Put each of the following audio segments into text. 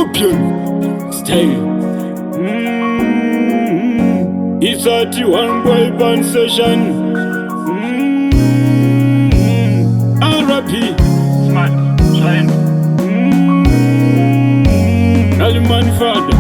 Scorpion style. It's a T-1ne boy band session. RP Smart, shine. Alimani father.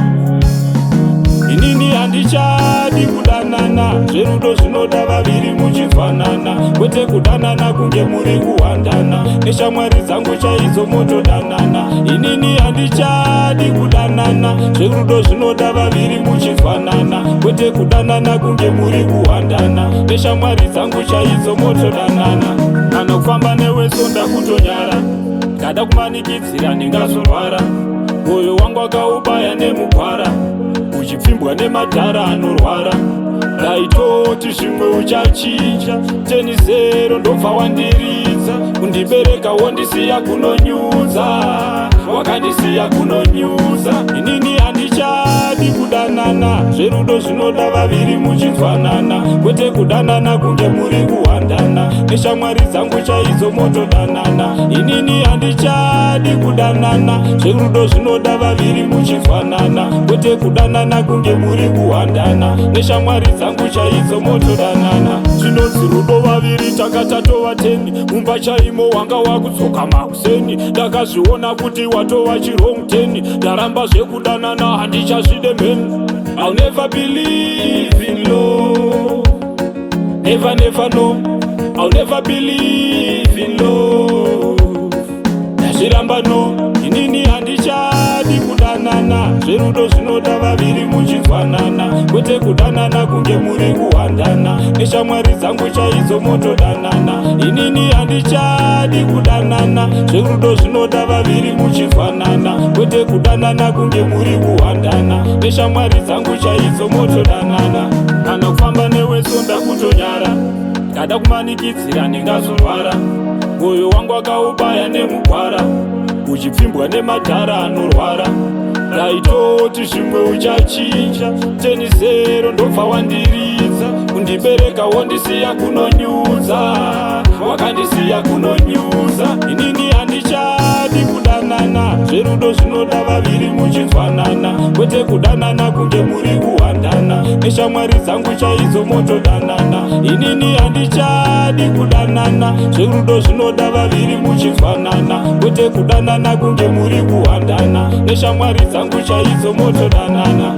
Inini handichadi kudanana, zverudo zvinoda vaviri muchifanana, kwete kudanana kunge muri kuhandana, neshamwari dzangu chaidzo motodanana. Inini handichadi kudanana, zverudo zvinoda vaviri muchifanana, kwete kudanana kunge muri kuhandana, neshamwari dzangu chaidzo motodanana. Kana kufamba newesonda kutonyara, kada kumanikidzira ndingazorwara, moyo wangu akaubaya nemugwara, uchipfimbwa nemadhara anorwara. Ndaitoti zvimwe uchachinja, 10-0 ndobva wandiridza, kundibereka wondisiya kunonyudza, wakandisiya kunonyudza. Inini handichadi kudanana, zverudo zvinoda vaviri muchifanana, kwete kudanana kunge muri kuhandana, neshamwari dzangu chaidzo motodanana. Inini handichadi kudanana, zverudo zvinoda vaviri muchifanana, kwete kudanana kunge muri kuhandana, neshamwari dzangu chaidzo motodanana. Zvinonzi rudo vaviri takatova 10, mumba chaimo wanga wakudzoka mauseni, ndakazviona kuti watova chirong 10, ndaramba zvekudanana handichazvide mheni. I'll never believe in love, never never no, I'll never believe in love, ndazviramba no. Inini handichadi kudanana, zverudo zvinoda vaviri muchifanana, kwete kudanana kunge muri kuhandana, neshamwari dzangu chaidzo motodanana. Inini handichadi kudanana, zverudo zvinoda vaviri muchifanana, kwete kudanana kunge muri kuhandana, neshamwari dzangu chaidzo motodanana. Kana kufamba newesonda kutonyara, kada kumanikidzira ndingazorwara, moyo wangu akaubaya nemugwara, uchipfimbwa nemadhara anorwara. Ndaitoti zvimwe uchachinja, 10-0 ndobva wandiridza, kundibereka wondisiya kunonyudza, wakandisiya kunonyudza. Inini handichadi kudanana, zverudo zvinoda vaviri muchifanana, kwete kudanana kunge muri kuhandana, neshamwari dzangu chaidzo motodanana. Inini handichadi kudanana, zverudo zvinoda vaviri muchifanana, kwete kudanana kunge muri kuhandana, neshamwari dzangu chaidzo motodanana.